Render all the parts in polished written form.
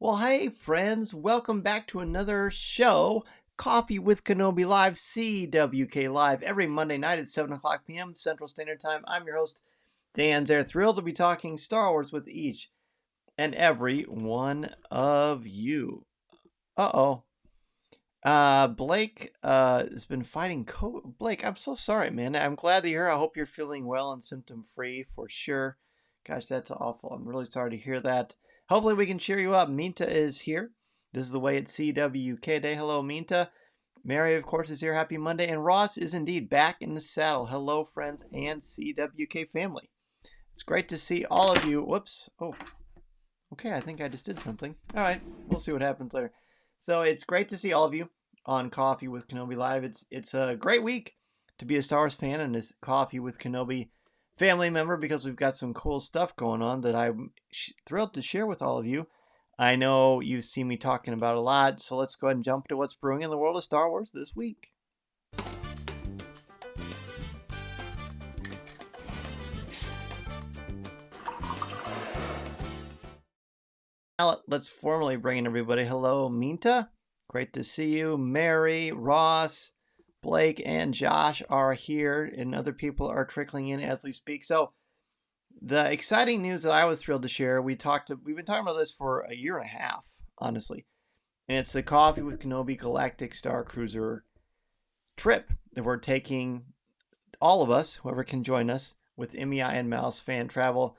Well, hey, friends, welcome back to another show, Coffee with Kenobi Live, CWK Live, every Monday night at 7 o'clock p.m. Central Standard Time. I'm your host, Dan Zare, thrilled to be talking Star Wars with each and every one of you. Uh-oh. Blake has been fighting COVID. Blake, I'm so sorry, man. I'm glad that you're here. I hope you're feeling well and symptom-free for sure. Gosh, that's awful. I'm really sorry to hear that. Hopefully we can cheer you up. Minta is here. This is the way it's CWK Day. Hello, Minta. Mary, of course, is here. Happy Monday. And Ross is indeed back in the saddle. Hello, friends and CWK family. It's great to see all of you. Whoops. Oh, okay. I think I just did something. All right. We'll see what happens later. So it's great to see all of you on Coffee with Kenobi Live. It's a great week to be a Star Wars fan and a Coffee with Kenobi family member because we've got some cool stuff going on that I'm thrilled to share with all of you. I know you've seen me talking about a lot, so let's go ahead and jump to what's brewing in the world of Star Wars this week. Now let's formally bring in everybody. Hello, Minta. Great to see you. Mary, Ross, Blake, and Josh are here, and other people are trickling in as we speak. So the exciting news that I was thrilled to share, we've been talking about this for a year and a half, honestly. And it's the Coffee with Kenobi Galactic Starcruiser trip that we're taking, all of us, whoever can join us, with MEI and Mouse Fan Travel.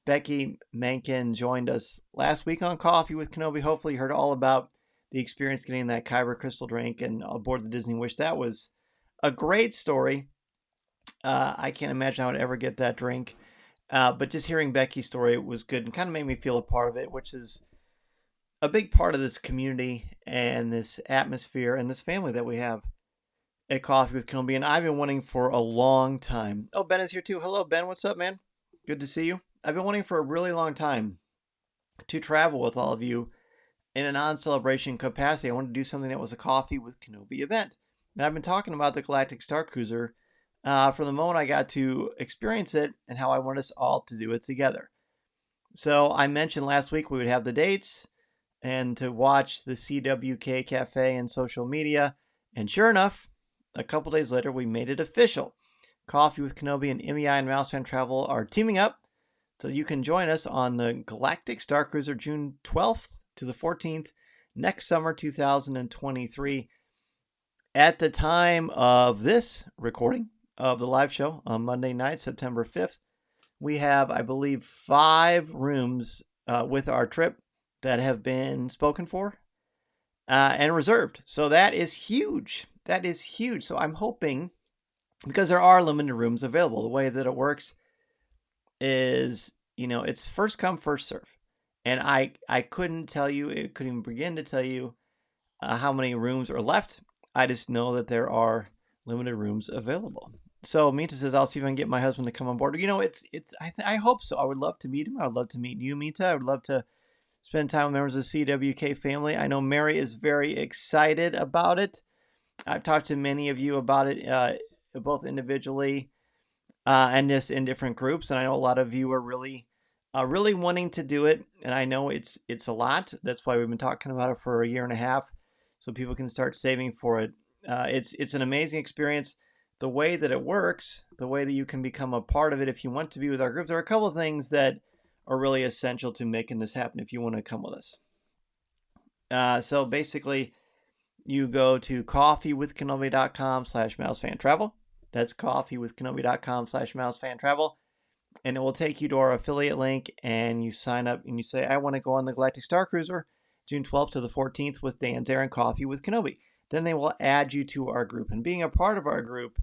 Becky Mencken joined us last week on Coffee with Kenobi. Hopefully you heard all about the experience getting that Kyber crystal drink and aboard the Disney Wish. That was a great story. I can't imagine I would ever get that drink. But just hearing Becky's story was good and kind of made me feel a part of it, which is a big part of this community and this atmosphere and this family that we have at Coffee with Kenobi. And I've been wanting for a long time. Oh, Ben is here too. Hello, Ben. What's up, man? Good to see you. I've been wanting for a really long time to travel with all of you in a non-celebration capacity. I wanted to do something that was a Coffee with Kenobi event. And I've been talking about the Galactic Starcruiser from the moment I got to experience it and how I want us all to do it together. So I mentioned last week we would have the dates and to watch the CWK Cafe and social media. And sure enough, a couple days later, we made it official. Coffee with Kenobi and MEI and Mouse Fan Travel are teaming up. So you can join us on the Galactic Starcruiser June 12th to the 14th next summer 2023. At the time of this recording of the live show on Monday night, September 5th, we have, I believe, 5 rooms with our trip that have been spoken for and reserved. So that is huge. That is huge. So I'm hoping, because there are limited rooms available, the way that it works is, it's first come, first serve. And I couldn't tell you, it couldn't even begin to tell you how many rooms are left. I just know that there are limited rooms available. So Mita says, I'll see if I can get my husband to come on board. I hope so. I would love to meet him. I would love to meet you, Mita. I would love to spend time with members of the CWK family. I know Mary is very excited about it. I've talked to many of you about it, both individually and just in different groups. And I know a lot of you are really wanting to do it. And I know it's a lot. That's why we've been talking about it for a year and a half, so people can start saving for it. It's an amazing experience. The way that it works, the way that you can become a part of it if you want to be with our group, there are a couple of things that are really essential to making this happen if you want to come with us. So basically, you go to coffeewithkenobi.com/mousefantravel. That's coffeewithkenobi.com/mousefantravel. And it will take you to our affiliate link, and you sign up and you say, I want to go on the Galactic Starcruiser June 12th to the 14th with Dan Zare and Coffee with Kenobi. Then they will add you to our group. And being a part of our group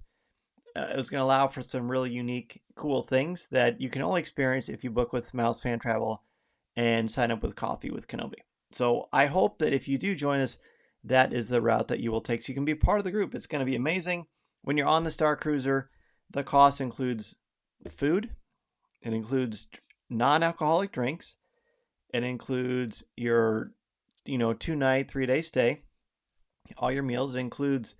is going to allow for some really unique, cool things that you can only experience if you book with Mouse Fan Travel and sign up with Coffee with Kenobi. So I hope that if you do join us, that is the route that you will take. So you can be part of the group. It's going to be amazing. When you're on the Starcruiser, the cost includes food. It includes non-alcoholic drinks. It includes your, 2-night, 3-day stay, all your meals. It includes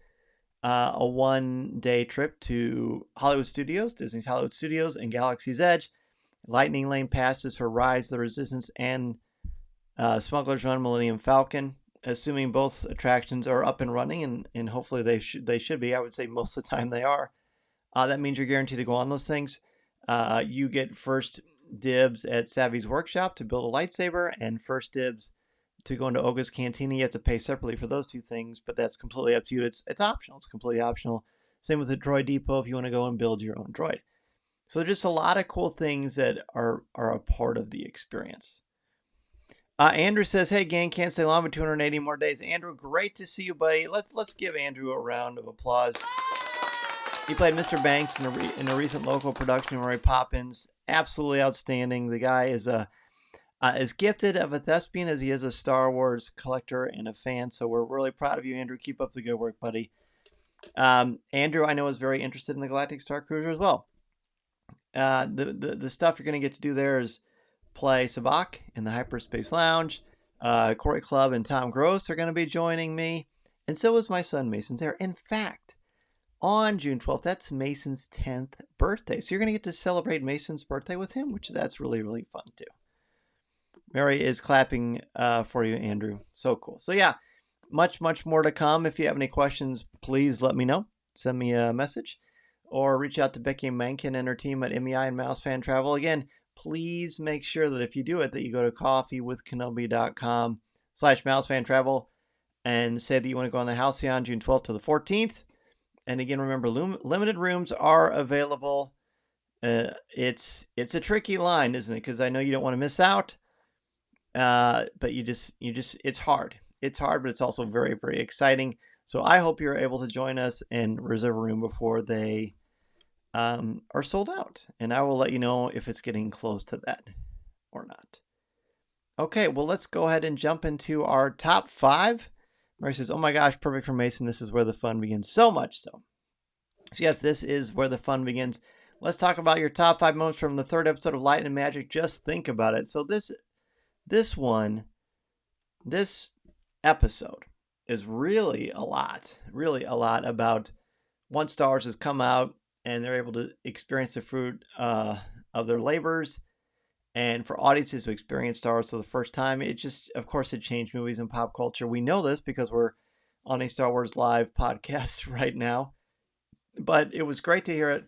a 1-day trip to Hollywood Studios, Disney's Hollywood Studios and Galaxy's Edge, Lightning Lane passes for Rise of the Resistance and Smuggler's Run, Millennium Falcon. Assuming both attractions are up and running, and hopefully they should be. I would say most of the time they are. That means you're guaranteed to go on those things. You get first dibs at Savvy's workshop to build a lightsaber, and first dibs to go into Oga's Cantina. You have to pay separately for those two things, but that's completely up to you. It's optional. It's completely optional. Same with the Droid Depot if you want to go and build your own droid. So there's just a lot of cool things that are a part of the experience. Andrew says, "Hey gang, can't stay long but 280 more days." Andrew, great to see you, buddy. Let's give Andrew a round of applause. He played Mr. Banks in a recent local production of Mary Poppins. Absolutely outstanding. The guy is as gifted of a thespian as he is a Star Wars collector and a fan. So we're really proud of you, Andrew. Keep up the good work, buddy. Andrew, I know, is very interested in the Galactic Starcruiser as well. The stuff you're going to get to do there is play Sabacc in the Hyperspace Lounge. Corey Clubb and Tom Gross are going to be joining me. And so is my son, Mason Zare. In fact, on June 12th, that's Mason's 10th birthday. So you're going to get to celebrate Mason's birthday with him, that's really, really fun too. Mary is clapping for you, Andrew. So cool. So yeah, much more to come. If you have any questions, please let me know. Send me a message or reach out to Becky Mankin and her team at MEI and Mouse Fan Travel. Again, please make sure that if you do it, that you go to coffeewithkenobi.com/mousefantravel and say that you want to go on the Halcyon June 12th to the 14th. And again, remember, limited rooms are available. It's a tricky line, isn't it? Because I know you don't want to miss out. But you just, it's hard. It's hard, but it's also very, very exciting. So I hope you're able to join us and reserve a room before they are sold out. And I will let you know if it's getting close to that or not. Okay, well, let's go ahead and jump into our top 5. Mary says, "Oh my gosh, perfect for Mason. This is where the fun begins." So much so. So yes, this is where the fun begins. Let's talk about your top 5 moments from the 3rd episode of Light and Magic. Just think about it. So this episode is really a lot about once Star Wars has come out and they're able to experience the fruit of their labors. And for audiences who experience Star Wars for the first time, it just, of course, it changed movies and pop culture. We know this because we're on a Star Wars Live podcast right now. But it was great to hear it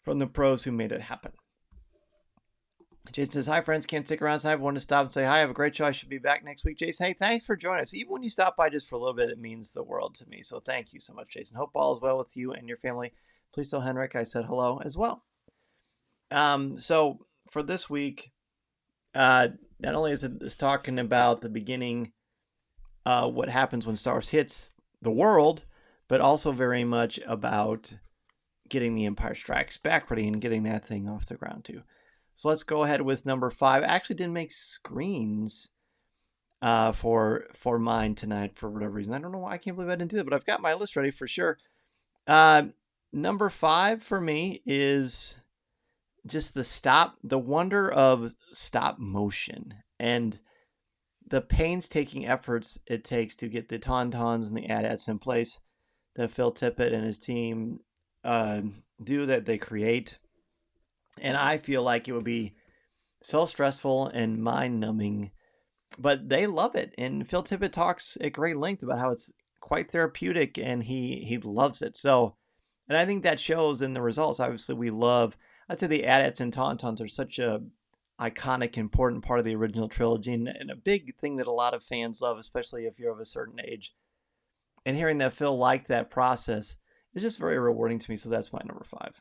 from the pros who made it happen. Jason says, "Hi, friends. Can't stick around tonight. I wanted to stop and say hi. Have a great show. I should be back next week." Jason, hey, thanks for joining us. Even when you stop by just for a little bit, it means the world to me. So thank you so much, Jason. Hope all is well with you and your family. Please tell Henrik I said hello as well. So for this week, not only is it talking about the beginning, what happens when Star Wars hits the world, but also very much about getting the Empire Strikes Back ready and getting that thing off the ground too. So let's go ahead with number 5. I actually didn't make screens for mine tonight for whatever reason. I don't know why. I can't believe I didn't do that, but I've got my list ready for sure. Number 5 for me is just the wonder of stop motion and the painstaking efforts it takes to get the tauntauns and the AT-ATs in place that Phil Tippett and his team do, that they create. And I feel like it would be so stressful and mind-numbing, but they love it. And Phil Tippett talks at great length about how it's quite therapeutic, and he loves it. So, and I think that shows in the results. Obviously, I'd say the AT-ATs and Tauntauns are such a iconic, important part of the original trilogy, and a big thing that a lot of fans love, especially if you're of a certain age. And hearing that Phil liked that process is just very rewarding to me. So that's my number 5.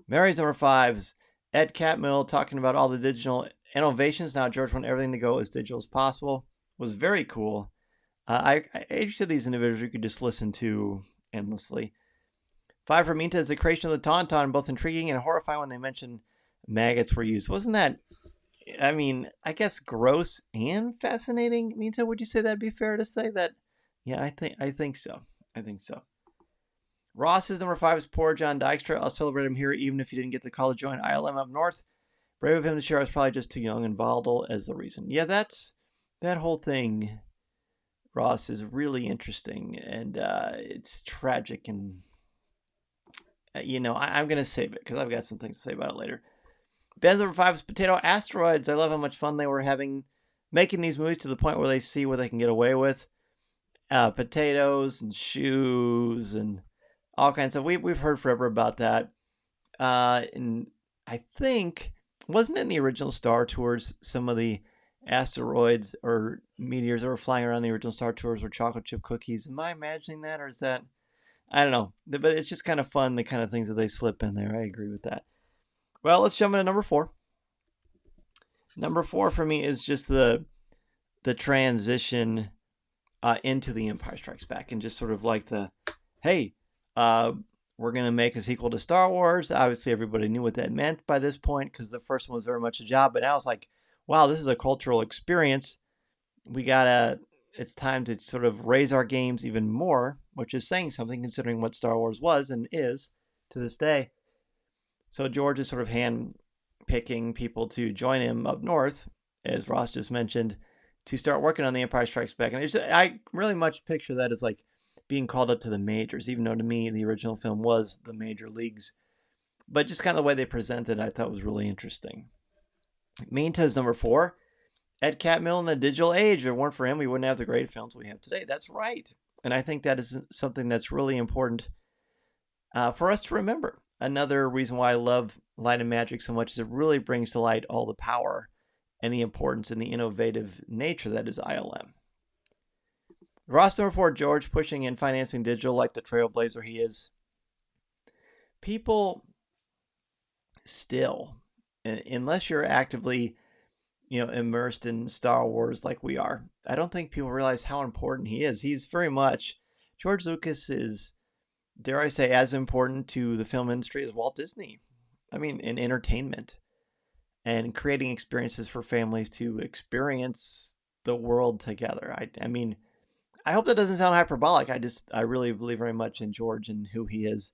Mary's number 5 is Ed Catmull talking about all the digital innovations. Now George wants everything to go as digital as possible. It was very cool. Each of these individuals you could just listen to endlessly. 5 for Minta is the creation of the Tauntaun, both intriguing and horrifying when they mentioned maggots were used. Wasn't that, I mean, I guess gross and fascinating? Minta, would you say that'd be fair to say that? Yeah, I think so. Ross's number 5 is poor John Dykstra. I'll celebrate him here even if he didn't get the call to join ILM up north. Brave of him to share I was probably just too young and volatile as the reason. Yeah, that whole thing, Ross, is really interesting, and it's tragic, and I'm going to save it because I've got some things to say about it later. Ben's number 5 is Potato Asteroids. I love how much fun they were having making these movies to the point where they see what they can get away with. Potatoes and shoes and all kinds of. We've heard forever about that. And I think wasn't it in the original Star Tours some of the asteroids or meteors that were flying around the original Star Tours were chocolate chip cookies? Am I imagining that, or is that? I don't know, but it's just kind of fun, the kind of things that they slip in there. I agree with that. Well, let's jump into number 4. Number 4 for me is just the transition into The Empire Strikes Back, and just sort of like the, hey, we're going to make a sequel to Star Wars. Obviously, everybody knew what that meant by this point because the first one was very much a job, but now it's like, wow, this is a cultural experience. It's time to sort of raise our games even more, which is saying something considering what Star Wars was and is to this day. So George is sort of hand-picking people to join him up north, as Ross just mentioned, to start working on The Empire Strikes Back. And I really much picture that as like being called up to the majors, even though to me the original film was the major leagues. But just kind of the way they presented, I thought was really interesting. Minta's number 4. Ed Catmull in a digital age. If it weren't for him, we wouldn't have the great films we have today. That's right. And I think that is something that's really important for us to remember. Another reason why I love Light and Magic so much is it really brings to light all the power and the importance and the innovative nature that is ILM. Ross number 4, George, pushing and financing digital like the trailblazer he is. People still, unless you're actively immersed in Star Wars like we are, I don't think people realize how important he is. He's very much, George Lucas is, dare I say, as important to the film industry as Walt Disney. I mean, in entertainment and creating experiences for families to experience the world together. I mean, I hope that doesn't sound hyperbolic. I really believe very much in George and who he is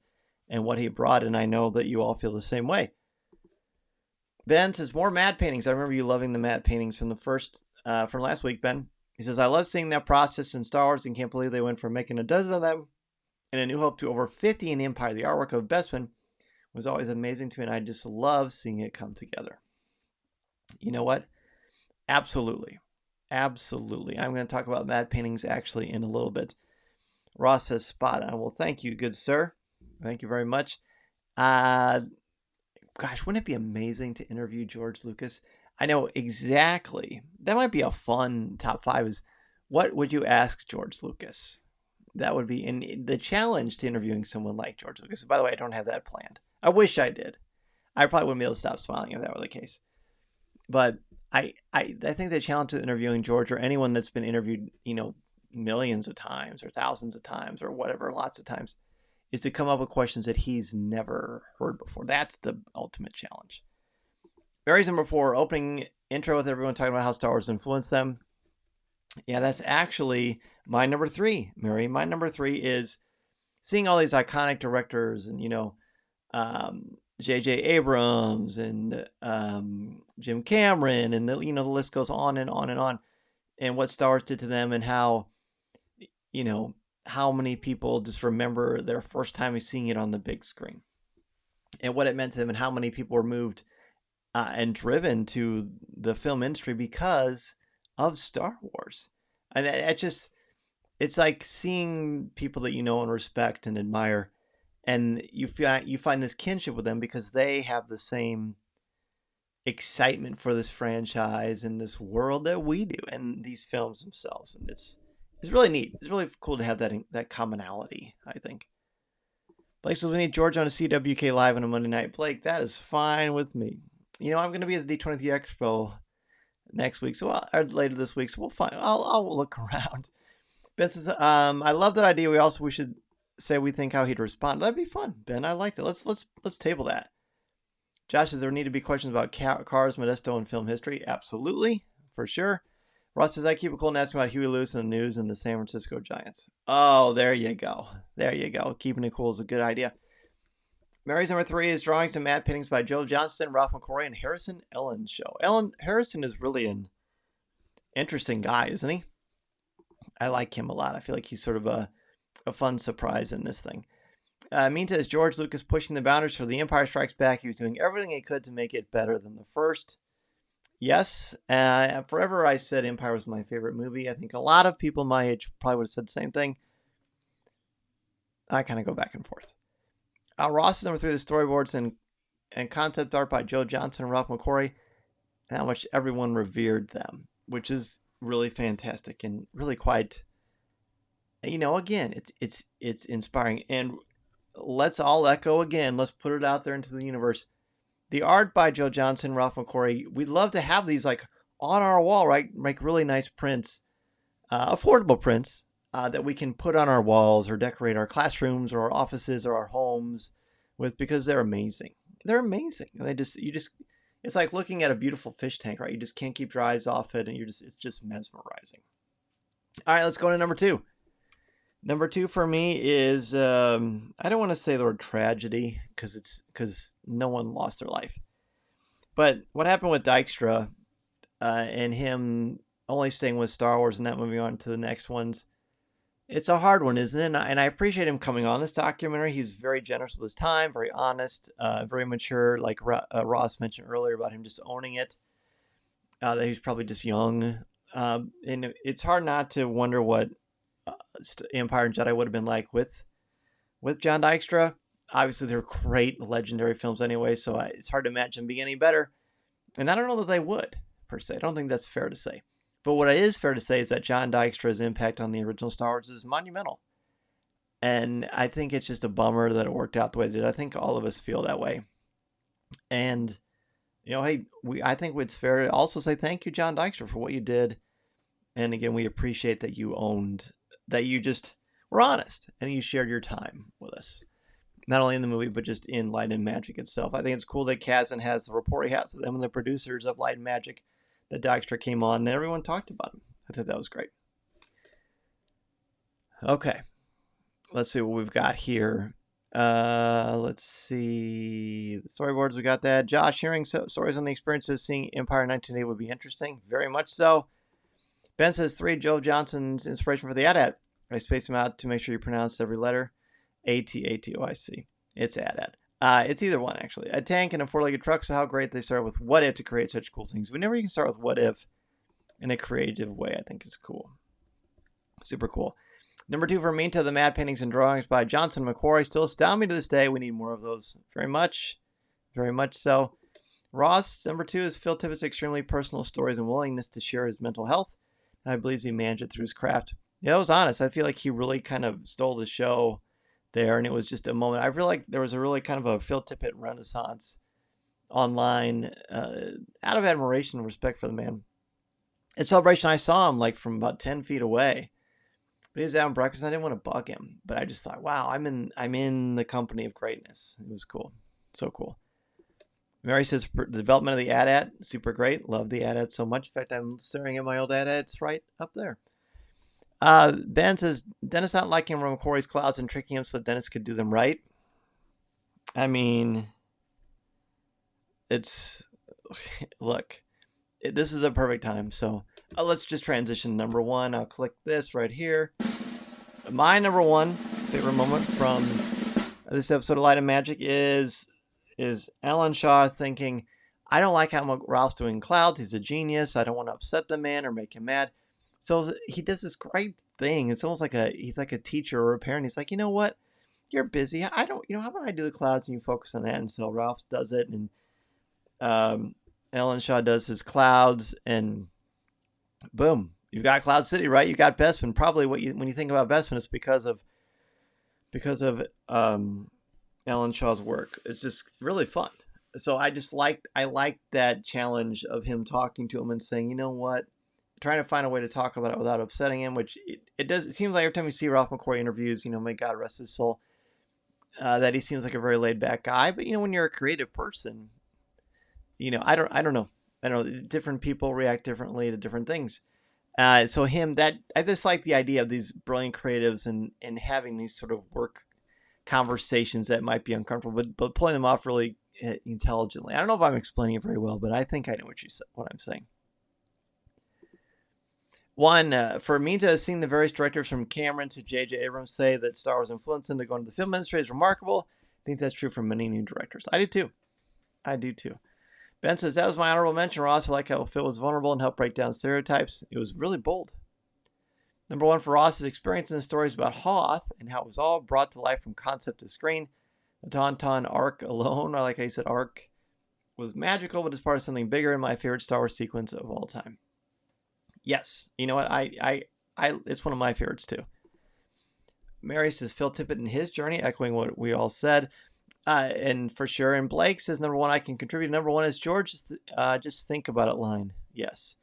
and what he brought, and I know that you all feel the same way. Ben says, more matte paintings. I remember you loving the matte paintings from from last week, Ben. He says, I love seeing that process in Star Wars and can't believe they went from making a dozen of them in A New Hope to over 50 in the Empire. The artwork of Bestman was always amazing to me, and I just love seeing it come together. You know what? Absolutely. Absolutely. I'm going to talk about matte paintings actually in a little bit. Ross says, spot on. Well, thank you, good sir. Thank you very much. Gosh, wouldn't it be amazing to interview George Lucas? I know exactly. That might be a fun top 5 is, what would you ask George Lucas? That would be in the challenge to interviewing someone like George Lucas. By the way, I don't have that planned. I wish I did. I probably wouldn't be able to stop smiling if that were the case. But I think the challenge to interviewing George, or anyone that's been interviewed, millions of times or thousands of times or whatever, lots of times, is to come up with questions that he's never heard before. That's the ultimate challenge. Mary's number 4, opening intro with everyone talking about how Star Wars influenced them. Yeah, that's actually my number 3, Mary. My number 3 is seeing all these iconic directors and, J.J. Abrams and Jim Cameron, and the list goes on and on and on, and what Star Wars did to them, and how, how many people just remember their first time seeing it on the big screen and what it meant to them, and how many people were moved and driven to the film industry because of Star Wars. And it's like seeing people that you know and respect and admire, and you find this kinship with them because they have the same excitement for this franchise and this world that we do, and these films themselves. And it's really neat. It's really cool to have that commonality, I think. Blake says, we need George on a CWK live on a Monday night. Blake, that is fine with me. I'm going to be at the D23 Expo next week, or later this week, so we'll find. I'll look around. Ben says, I love that idea. We should say we think how he'd respond. That'd be fun, Ben. I like that. Let's table that. Josh says, there need to be questions about cars, Modesto, and film history. Absolutely, for sure. Ross says, I keep it cool and ask about Huey Lewis and the news and the San Francisco Giants. Oh, there you go. There you go. Keeping it cool is a good idea. Mary's number 3 is drawings and matte paintings by Joe Johnston, Ralph McQuarrie, and Harrison Ellen Show. Harrison is really an interesting guy, isn't he? I like him a lot. I feel like he's sort of a fun surprise in this thing. Minta is George Lucas pushing the boundaries for The Empire Strikes Back. He was doing everything he could to make it better than the first. Yes, forever I said Empire was my favorite movie. I think a lot of people my age probably would have said the same thing. I kind of go back and forth. Ross is number 3, the storyboards and concept art by Joe Johnson and Ralph McQuarrie, and how much everyone revered them, which is really fantastic and really quite, again, it's inspiring. And let's all echo again, let's put it out there into the universe. The art by Joe Johnson, Ralph McQuarrie, we'd love to have these like on our wall, right? Make really nice prints, affordable prints that we can put on our walls or decorate our classrooms or our offices or our homes with, because they're amazing. They're amazing. And it's like looking at a beautiful fish tank, right? You just can't keep your eyes off it, and it's just mesmerizing. All right, let's go to number 2. Number 2 for me is, I don't want to say the word tragedy because no one lost their life. But what happened with Dykstra and him only staying with Star Wars and not moving on to the next ones, it's a hard one, isn't it? And I appreciate him coming on this documentary. He's very generous with his time, very honest, very mature, like Ross mentioned earlier about him just owning it, that he's probably just young. And it's hard not to wonder what Empire and Jedi would have been like with John Dykstra. Obviously, they're great, legendary films anyway, so it's hard to imagine being any better. And I don't know that they would, per se. I don't think that's fair to say. But what is fair to say is that John Dykstra's impact on the original Star Wars is monumental. And I think it's just a bummer that it worked out the way it did. I think all of us feel that way. And, hey, I think it's fair to also say thank you, John Dykstra, for what you did. And again, we appreciate that you just were honest and you shared your time with us. Not only in the movie, but just in Light and Magic itself. I think it's cool that Kazan has the report he has to them and the producers of Light and Magic, that Dykstra came on and everyone talked about him. I thought that was great. Okay, let's see what we've got here. Let's see the storyboards. We got that. Josh, hearing stories on the experience of seeing Empire 1980 would be interesting. Very much so. Ben says 3, Joe Johnson's inspiration for the AT-AT. I spaced him out to make sure you pronounce every letter. ATATOIC. It's AT-AT. It's either one, actually. A tank and a 4-legged truck, so how great they started with what if to create such cool things. Whenever you can start with what if in a creative way, I think is cool. Super cool. Number 2 for Minta, the mad paintings and drawings by Johnson McQuarrie still astound me to this day. We need more of those. Very much so. Ross, number 2 is Phil Tippett's extremely personal stories and willingness to share his mental health. I believe he managed it through his craft. Yeah, that was honest. I feel like he really kind of stole the show there, and it was just a moment. I feel like there was a really kind of a Phil Tippett renaissance online, out of admiration and respect for the man. At Celebration, I saw him like from about 10 feet away, but he was out in breakfast. And I didn't want to bug him, but I just thought, wow, I'm in the company of greatness. It was cool, so cool. Mary says the development of the AT-AT, super great. Love the AT-AT so much. In fact, I'm staring at my old AT-AT. It's right up there. Ben says Dennis not liking McQuarrie's clouds and tricking him so that Dennis could do them right. I mean, look, this is a perfect time. So let's just transition to number 1. I'll click this right here. My number 1 favorite moment from this episode of Light and Magic is Alan Shaw thinking, I don't like how Ralph's doing clouds. He's a genius. I don't want to upset the man or make him mad. So he does this great thing. It's almost like he's like a teacher or a parent. He's like, you know what? You're busy. I don't, how about I do the clouds and you focus on that? And so Ralph does it. And Alan Shaw does his clouds and boom, you've got Cloud City, right? You got Bespin. Probably when you think about Bespin, it's because of Alan Shaw's work. It's just really fun. So I liked that challenge of him talking to him and saying, you know what, trying to find a way to talk about it without upsetting him, which it does. It seems like every time you see Ralph McQuarrie interviews, may God rest his soul, that he seems like a very laid back guy. But when you're a creative person, I don't know. I know different people react differently to different things. So I just like the idea of these brilliant creatives and having these sort of work conversations that might be uncomfortable, but pulling them off really intelligently. I don't know if I'm explaining it very well, but I think I know what I'm saying. One, for me to have seen the various directors from Cameron to J.J. Abrams say that Star Wars influenced him to go into the film industry is remarkable. I think that's true for many new directors. I do too. I do too. Ben says, that was my honorable mention, Ross. I like how Phil was vulnerable and helped break down stereotypes. It was really bold. Number one for Ross's experience in the stories about Hoth and how it was all brought to life from concept to screen. The Tauntaun arc alone, I like how you said arc, was magical, but it's part of something bigger in my favorite Star Wars sequence of all time. Yes, you know what? It's one of my favorites too. Mary says Phil Tippett in his journey, echoing what we all said, and for sure. And Blake says number one, I can contribute. Number one is George. Just think about it. Line. Yes.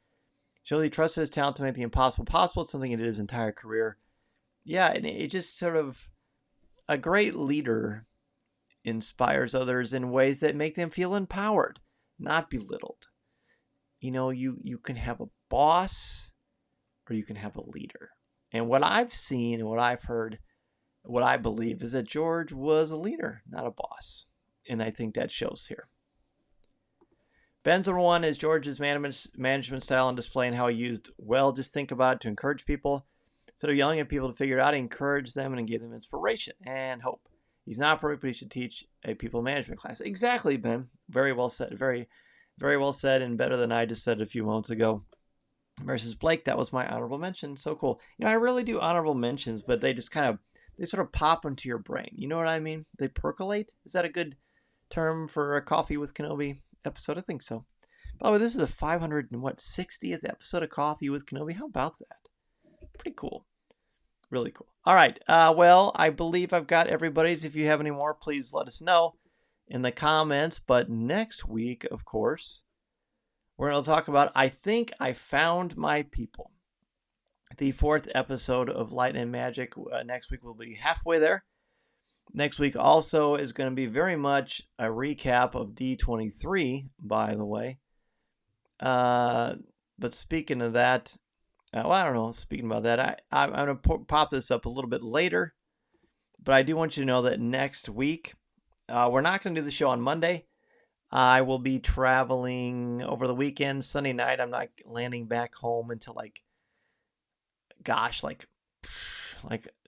Jolie trusted his talent to make the impossible possible. It's something he did his entire career. Yeah, and it just sort of a great leader inspires others in ways that make them feel empowered, not belittled. You know, you can have a boss or you can have a leader. And what I've seen and what I've heard, what I believe is that George was a leader, not a boss. And I think that shows here. Ben's number one is George's management style on display and how he used, well, just think about it to encourage people. Instead of yelling at people to figure it out, he encouraged them and gave them inspiration and hope. He's not perfect, but he should teach a people management class. Exactly, Ben. Very well said. Very, very well said, and better than I just said a few moments ago. Versus Blake, that was my honorable mention. So cool. You know, I really do honorable mentions, but they just they sort of pop into your brain. You know what I mean? They percolate. Is that a good term for a Coffee with Kenobi episode? I think so. By the way, this is the 560th episode of Coffee with Kenobi. How about that? Pretty cool. Really cool. All right. Well, I believe I've got everybody's. If you have any more, please let us know in the comments. But next week, of course, we're going to talk about I Think I Found My People. The 4th episode of Light and Magic. Next week we'll be halfway there. Next week also is going to be very much a recap of D23, by the way. But speaking of that, well, I don't know. Speaking about that, I'm going to pop this up a little bit later. But I do want you to know that next week, we're not going to do the show on Monday. I will be traveling over the weekend. Sunday night, I'm not landing back home until like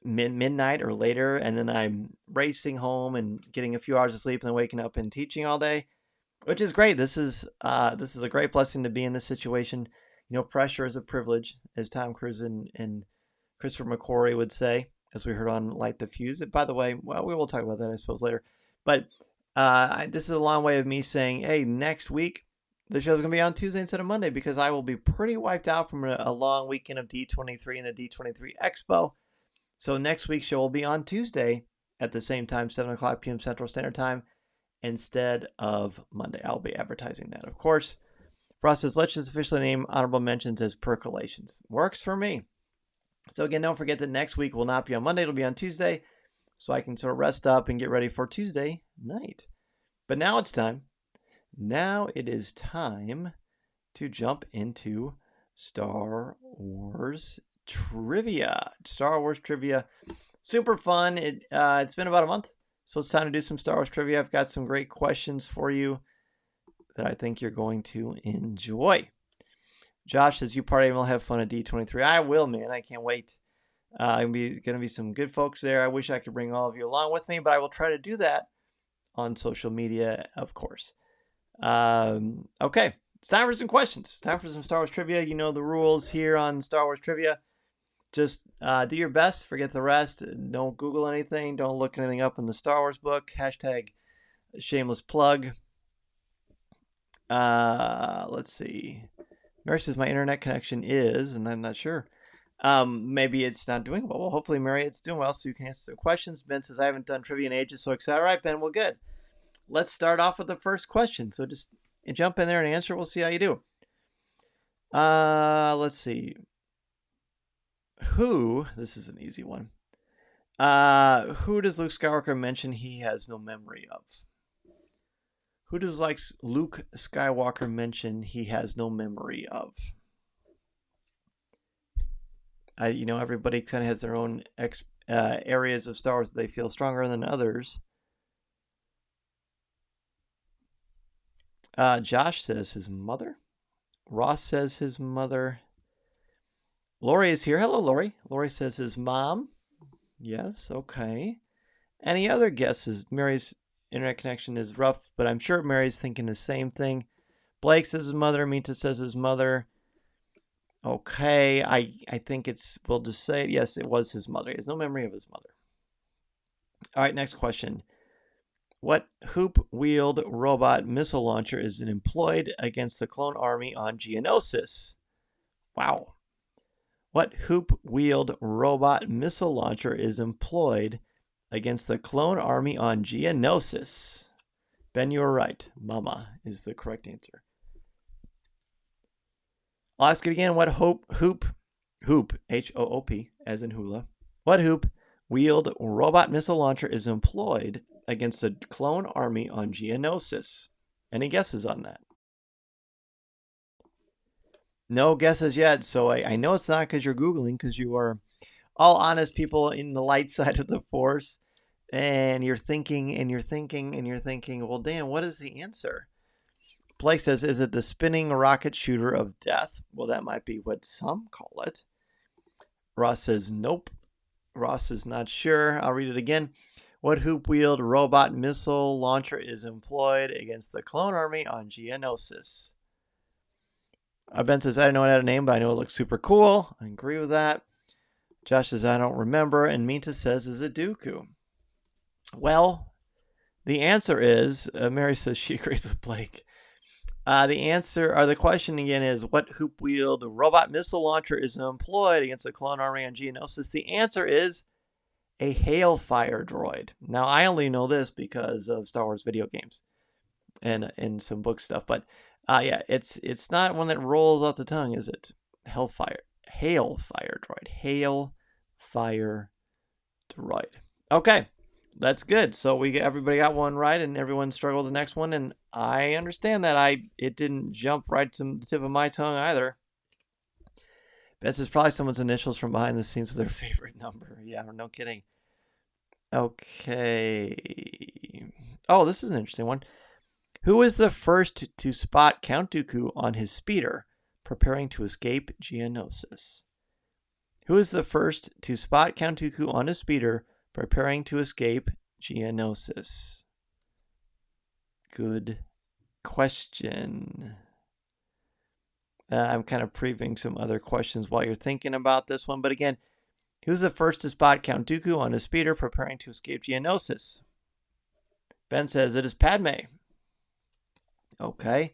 midnight or later. And then I'm racing home and getting a few hours of sleep and then waking up and teaching all day, which is great. This is a great blessing to be in this situation. You know, pressure is a privilege, as Tom Cruise and Christopher McQuarrie would say, as we heard on Light the Fuse. By the way, well, we will talk about that, I suppose, later. But this is a long way of me saying, hey, next week, the show's going to be on Tuesday instead of Monday because I will be pretty wiped out from a long weekend of D23 and a D23 Expo. So next week's show will be on Tuesday at the same time, 7 o'clock p.m. Central Standard Time, instead of Monday. I'll be advertising that, of course. Ross says, let's just officially name honorable mentions as percolations. Works for me. So again, don't forget that next week will not be on Monday. It'll be on Tuesday. So I can sort of rest up and get ready for Tuesday night. But now it's time. Now it is time to jump into Star Wars trivia. Star Wars trivia. Super fun. It's been about a month. So it's time to do some Star Wars trivia. I've got some great questions for you that I think you're going to enjoy. Josh says, you party and we'll have fun at D23. I will, man. I can't wait. Going to be some good folks there. I wish I could bring all of you along with me, but I will try to do that on social media, of course. Okay, it's time for some questions. It's time for some Star Wars trivia. You know the rules here on Star Wars trivia. Just do your best. Forget the rest. Don't Google anything. Don't look anything up in the Star Wars book. Hashtag shameless plug. Let's see. Mary says my internet connection is, and I'm not sure. Maybe it's not doing well. Well, hopefully, Mary, it's doing well, so you can answer some questions. Ben says I haven't done trivia in ages, so excited. All right, Ben, well, good. Let's start off with the first question. So just jump in there and answer. We'll see how you do. Let's see. This is an easy one. Who does Luke Skywalker mention he has no memory of? Who does Luke Skywalker mention he has no memory of? Everybody kind of has their own areas of Star Wars that they feel stronger than others. Josh says his mother. Ross says his mother. Lori is here. Hello, Lori. Lori says his mom. Yes, okay. Any other guesses? Mary's internet connection is rough, but I'm sure Mary's thinking the same thing. Blake says his mother. Minta says his mother. Okay, I think we'll just say it. Yes, it was his mother. He has no memory of his mother. All right, next question. What hoop-wheeled robot missile launcher is employed against the clone army on Geonosis? Wow. What hoop-wheeled robot missile launcher is employed against the clone army on Geonosis? Ben, you were right. Mama is the correct answer. I'll ask it again. What hoop, H-O-O-P, as in hula. What hoop-wheeled robot missile launcher is employed against the clone army on Geonosis? Any guesses on that? No guesses yet, so I know it's not because you're Googling, because you are all honest people in the light side of the Force, and you're thinking, and you're thinking, and you're thinking, well, Dan, what is the answer? Blake says, is it the spinning rocket shooter of death? Well, that might be what some call it. Ross says, nope. Ross is not sure. I'll read it again. What hoop-wheeled robot missile launcher is employed against the clone army on Geonosis? Ben says, I don't know it had a name, but I know it looks super cool. I agree with that. Josh says, I don't remember. And Minta says, is it Dooku? Well, the answer is, Mary says she agrees with Blake. The question again is, what hoop-wheeled robot missile launcher is employed against the clone army on Geonosis? The answer is a Hailfire droid. Now, I only know this because of Star Wars video games and some book stuff, but yeah, it's not one that rolls off the tongue, is it? Hailfire droid. Hailfire droid. Okay. That's good. So everybody got one right, and everyone struggled the next one, and I understand that. It didn't jump right to the tip of my tongue either. This is probably someone's initials from behind the scenes with their favorite number. Yeah, no kidding. Okay. Oh, this is an interesting one. Who was the first to spot Count Dooku on his speeder, preparing to escape Geonosis? Who is the first to spot Count Dooku on his speeder, preparing to escape Geonosis? Good question. I'm kind of previewing some other questions while you're thinking about this one. But again, who's the first to spot Count Dooku on his speeder preparing to escape Geonosis? Ben says it is Padme. Okay.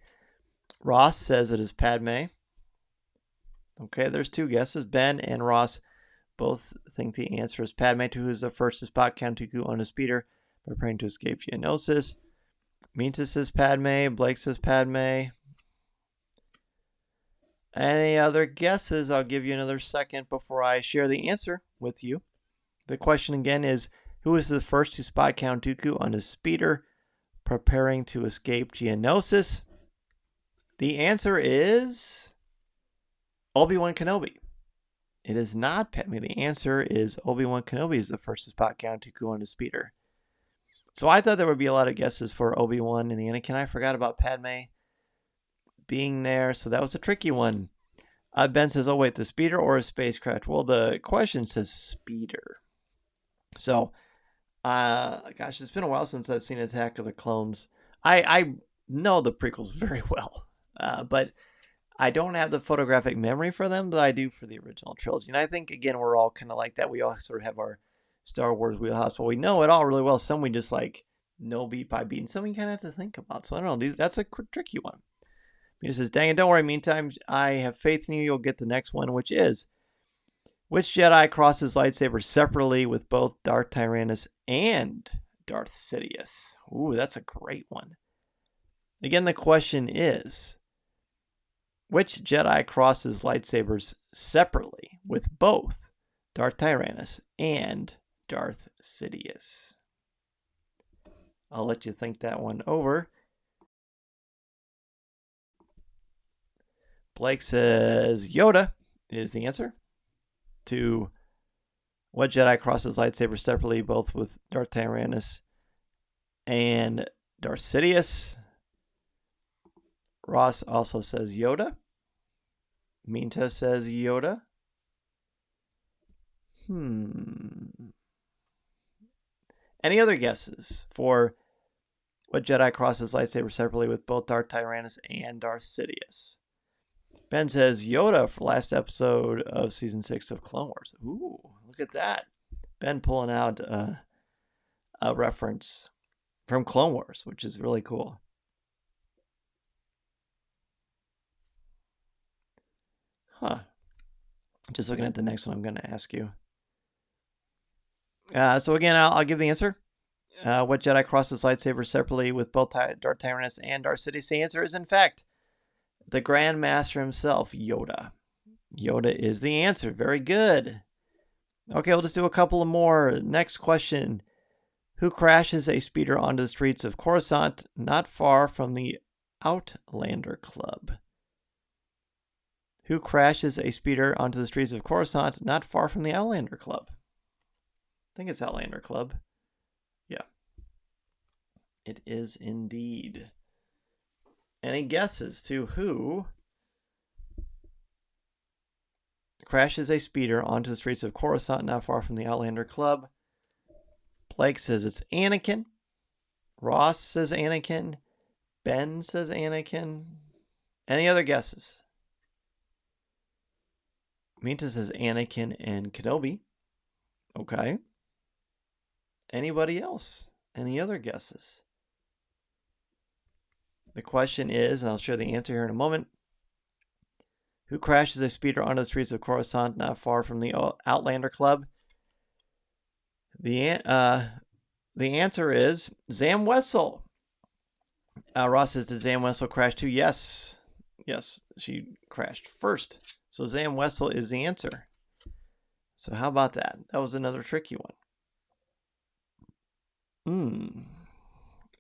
Ross says it is Padme. Okay, there's two guesses. Ben and Ross both think the answer is Padme, who is the first to spot Count Dooku on his speeder, preparing to escape Geonosis. Minta says Padme. Blake says Padme. Any other guesses? I'll give you another second before I share the answer with you. The question again is, who is the first to spot Count Dooku on his speeder, preparing to escape Geonosis? The answer is Obi-Wan Kenobi. It is not Padme. The answer is Obi-Wan Kenobi is the first to spot Count Dooku on his speeder. So I thought there would be a lot of guesses for Obi-Wan and Anakin. I forgot about Padme being there, so that was a tricky one. Ben says, oh wait, the speeder or a spacecraft? Well, the question says speeder. So, gosh, it's been a while since I've seen Attack of the Clones. I know the prequels very well, but I don't have the photographic memory for them that I do for the original trilogy. And I think, again, we're all kind of like that. We all sort of have our Star Wars wheelhouse. Well, we know it all really well. Some we just like know beat by beat, and some we kind of have to think about. So I don't know. That's a tricky one. He says, dang it, don't worry. Meantime, I have faith in you. You'll get the next one, which is, which Jedi crosses lightsabers separately with both Darth Tyrannus and Darth Sidious? Ooh, that's a great one. Again, the question is, which Jedi crosses lightsabers separately with both Darth Tyrannus and Darth Sidious? I'll let you think that one over. Blake says Yoda is the answer to what Jedi crosses lightsabers separately both with Darth Tyrannus and Darth Sidious. Ross also says Yoda. Minta says Yoda. Any other guesses for what Jedi crosses lightsaber separately with both Darth Tyrannus and Darth Sidious? Ben says Yoda for last episode of season 6 of Clone Wars. Ooh, look at that. Ben pulling out a reference from Clone Wars, which is really cool. Huh. Just looking at the next one I'm going to ask you. So again, I'll give the answer. What Jedi crosses lightsaber separately with both Darth Tyrannus and Darth Sidious? The answer is, in fact, the Grand Master himself, Yoda. Yoda is the answer. Very good. Okay, we'll just do a couple of more. Next question. Who crashes a speeder onto the streets of Coruscant not far from the Outlander Club? Who crashes a speeder onto the streets of Coruscant not far from the Outlander Club? I think it's Outlander Club. Yeah. It is indeed. Any guesses to who crashes a speeder onto the streets of Coruscant not far from the Outlander Club? Blake says it's Anakin. Ross says Anakin. Ben says Anakin. Any other guesses? Minta says Anakin and Kenobi. Okay. Anybody else? Any other guesses? The question is, and I'll share the answer here in a moment, who crashes a speeder onto the streets of Coruscant not far from the Outlander Club? The answer is Zam Wessel. Ross says, did Zam Wessel crash too? Yes. Yes, she crashed first. So Zam Wessel is the answer. So how about that? That was another tricky one.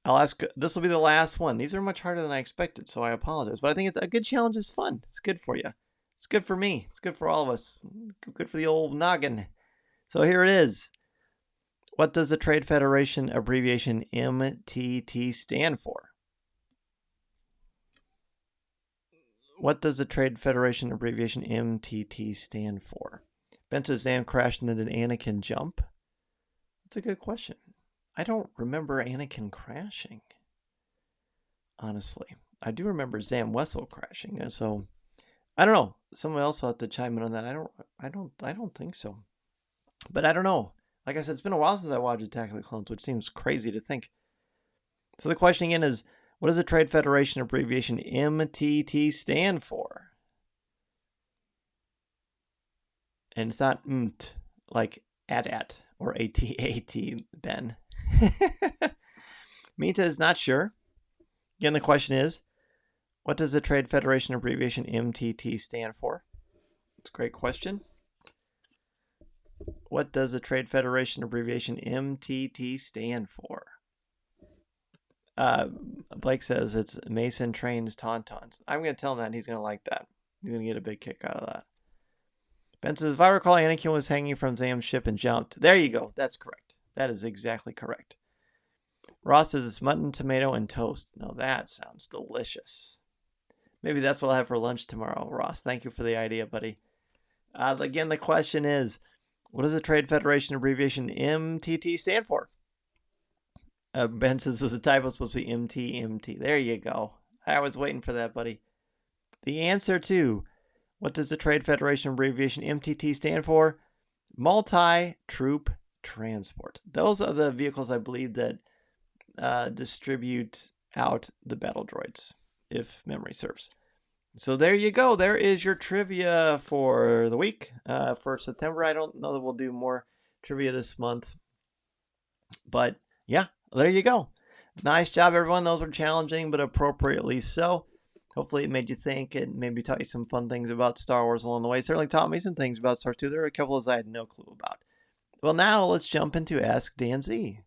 I'll ask, this will be the last one. These are much harder than I expected, so I apologize. But I think it's a good challenge. Is fun. It's good for you. It's good for me. It's good for all of us. Good for the old noggin. So here it is. What does the Trade Federation abbreviation MTT stand for? What does the Trade Federation abbreviation MTT stand for? Ben says Zam crashed and then did Anakin jump? That's a good question. I don't remember Anakin crashing. Honestly. I do remember Zam Wessel crashing. So I don't know. Someone else will have to chime in on that. I don't think so. But I don't know. Like I said, it's been a while since I watched Attack of the Clones, which seems crazy to think. So the question again is, what does the Trade Federation abbreviation MTT stand for? And it's not MT, like AT or AT, Ben. Mita is not sure. Again, the question is, what does the Trade Federation abbreviation MTT stand for? It's a great question. What does the Trade Federation abbreviation MTT stand for? Blake says it's Mason Trains Tauntauns. I'm going to tell him that, and he's going to like that. He's going to get a big kick out of that. Ben says, if I recall, Anakin was hanging from Zam's ship and jumped. There you go. That's correct. That is exactly correct. Ross says it's mutton, tomato, and toast. Now that sounds delicious. Maybe that's what I'll have for lunch tomorrow, Ross. Thank you for the idea, buddy. Again, the question is, what does the Trade Federation abbreviation MTT stand for? Ben says there's a typo, supposed to be MT. There you go. I was waiting for that, buddy. The answer to what does the Trade Federation abbreviation MTT stand for? Multi-Troop Transport. Those are the vehicles I believe that distribute out the battle droids, if memory serves. So there you go. There is your trivia for the week. For September, I don't know that we'll do more trivia this month. But yeah, there you go. Nice job, everyone. Those were challenging, but appropriately so. Hopefully it made you think and maybe taught you some fun things about Star Wars along the way. Certainly taught me some things about Star Wars too. There are a couple of I had no clue about. Well, now let's jump into Ask Dan Z.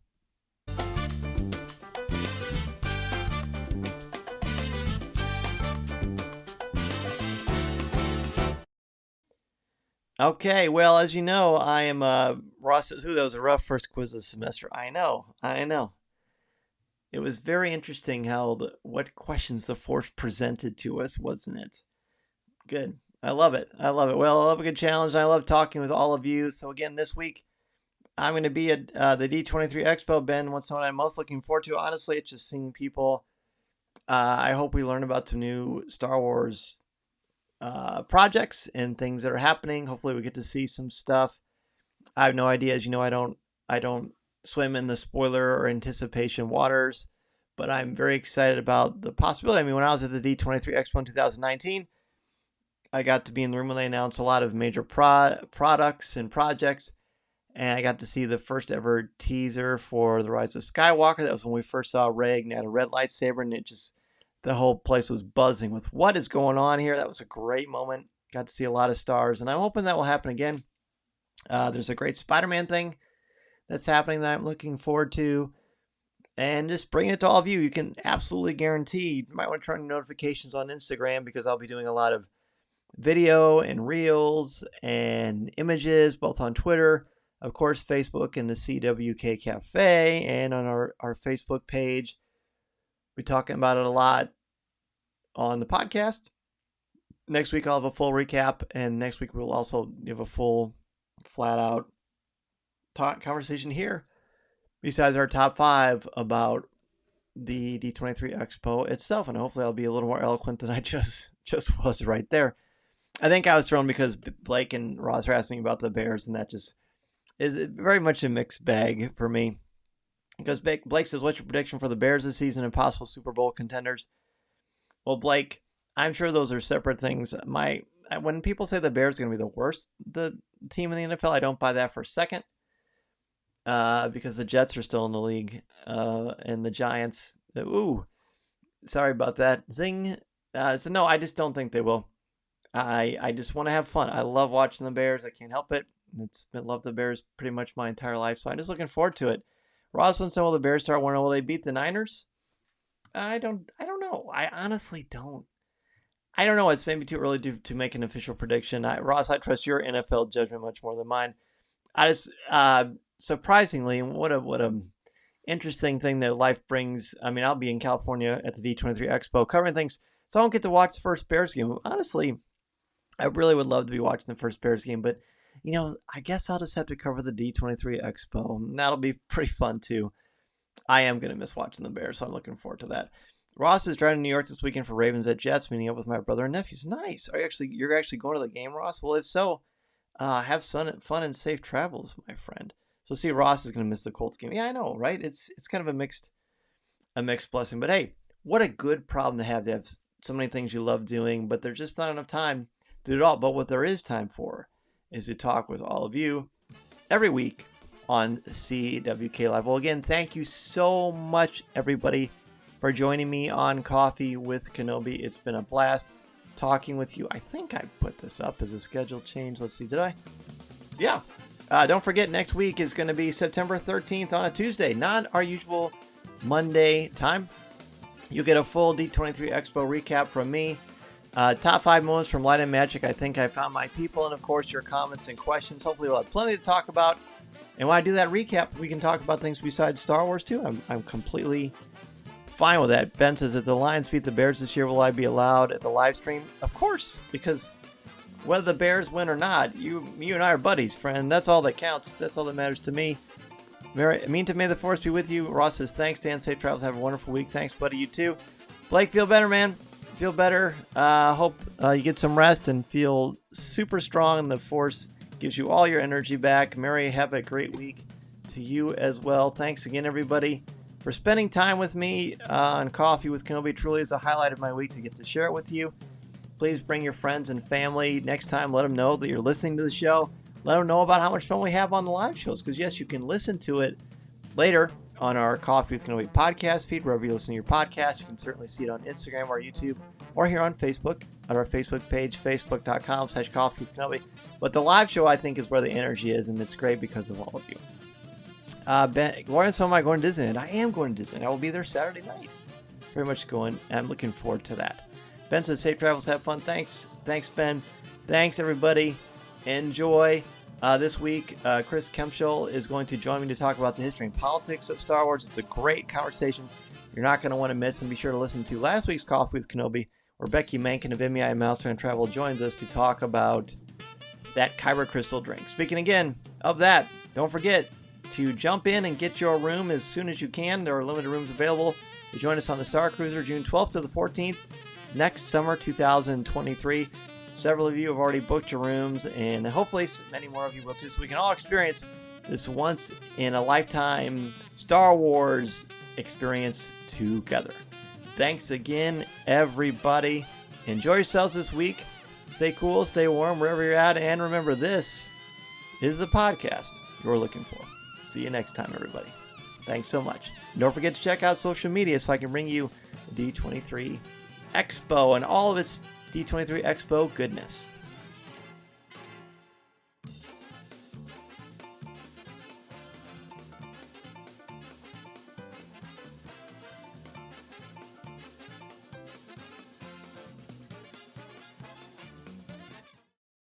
Okay, well, as you know, I am Ross says, that was a rough first quiz this semester. I know. It was very interesting how what questions the Force presented to us, wasn't it? Good. I love it. I love it. Well, I love a good challenge. I love talking with all of you. So again, this week I'm going to be at the D23 Expo. Ben, what's what I'm most looking forward to? Honestly, it's just seeing people. I hope we learn about some new Star Wars projects and things that are happening. Hopefully, we get to see some stuff. I have no idea. As you know, I don't swim in the spoiler or anticipation waters, but I'm very excited about the possibility. I mean, when I was at the D23 Expo in 2019, I got to be in the room when they announced a lot of major products and projects, and I got to see the first ever teaser for The Rise of Skywalker. That was when we first saw Rey ignite a red lightsaber, and the whole place was buzzing with what is going on here. That was a great moment. Got to see a lot of stars, and I'm hoping that will happen again. There's a great Spider-Man thing that's happening that I'm looking forward to. And just bringing it to all of you. You can absolutely guarantee, you might want to turn on notifications on Instagram because I'll be doing a lot of video and reels and images, both on Twitter, of course, Facebook and the CWK Cafe, and on our Facebook page. We're talking about it a lot on the podcast. Next week, I'll have a full recap, and next week we'll also give a full, flat-out conversation here, besides our top 5 about the D23 Expo itself, and hopefully I'll be a little more eloquent than I just was right there. I think I was thrown because Blake and Ross are asking me about the Bears, and that just is very much a mixed bag for me. Because Blake says, what's your prediction for the Bears this season and possible Super Bowl contenders? Well, Blake, I'm sure those are separate things. When people say the Bears are going to be the worst the team in the NFL, I don't buy that for a second. Because the Jets are still in the league, and the Giants. Sorry about that. Zing. So no, I just don't think they will. I just want to have fun. I love watching the Bears. I can't help it. It's been loved the Bears pretty much my entire life, so I'm just looking forward to it. Roslyn said, "Will the Bears start 1-0? Will they beat the Niners?" I don't know. I honestly don't. I don't know. It's maybe too early to make an official prediction. Ross, I trust your NFL judgment much more than mine. I just surprisingly, what a interesting thing that life brings. I mean, I'll be in California at the D23 Expo covering things, so I won't get to watch the first Bears game. Honestly, I really would love to be watching the first Bears game, but I guess I'll just have to cover the D23 Expo. That'll be pretty fun too. I am going to miss watching the Bears, so I'm looking forward to that. Ross is driving to New York this weekend for Ravens at Jets, meeting up with my brother and nephews. Nice. You're actually going to the game, Ross? Well, if so, have fun and safe travels, my friend. So see, Ross is going to miss the Colts game. Yeah, I know, right? It's kind of a mixed blessing. But hey, what a good problem to have so many things you love doing, but there's just not enough time to do it all. But what there is time for is to talk with all of you every week on CWK Live. Well, again, thank you so much, everybody, for joining me on Coffee with Kenobi. It's been a blast talking with you. I think I put this up as a schedule change. Let's see, did I? Yeah. Don't forget, next week is going to be September 13th on a Tuesday, not our usual Monday time. You get a full D23 Expo recap from me. Top 5 moments from Light and Magic. I think I found my people, and of course your comments and questions. Hopefully we'll have plenty to talk about. And when I do that recap, we can talk about things besides Star Wars too. I'm completely fine with that. Ben says, if the Lions beat the Bears this year, will I be allowed at the live stream? Of course, because whether the Bears win or not, you and I are buddies, friend. That's all that counts. That's all that matters to me. May the force be with you. Ross says, thanks, Dan. Safe travels. Have a wonderful week. Thanks, buddy. You too. Blake, feel better, man. Feel better. Hope you get some rest and feel super strong, and the force gives you all your energy back. Mary, have a great week to you as well. Thanks again, everybody, for spending time with me on Coffee with Kenobi. Truly is a highlight of my week to get to share it with you. Please bring your friends and family. Next time, let them know that you're listening to the show. Let them know about how much fun we have on the live shows, because yes, you can listen to it later on our Coffee with Kenobi podcast feed, wherever you listen to your podcast. You can certainly see it on Instagram or YouTube, or here on Facebook at our Facebook page, facebook.com/Coffee with Kenobi. But the live show, I think, is where the energy is, and it's great because of all of you. Ben, Lawrence, am I going to Disneyland? I am going to Disneyland. I will be there Saturday night. Very much going. I'm looking forward to that. Ben says, safe travels, have fun. Thanks, Ben. Thanks, everybody. Enjoy. This week, Chris Kempschel is going to join me to talk about the history and politics of Star Wars. It's a great conversation you're not going to want to miss, and be sure to listen to last week's Coffee with Kenobi, or Becky Mankin of MEI Mouse Fan Travel joins us to talk about that Kyber Crystal drink. Speaking again of that, don't forget to jump in and get your room as soon as you can. There are limited rooms available. You join us on the Starcruiser June 12th to the 14th next summer 2023. Several of you have already booked your rooms, and hopefully many more of you will too, so we can all experience this once in a lifetime Star Wars experience together. Thanks again, everybody. Enjoy yourselves this week. Stay cool, stay warm wherever you're at, and remember, this is the podcast you're looking for. See you next time, everybody. Thanks so much. And don't forget to check out social media so I can bring you the D23 Expo and all of its D23 Expo goodness.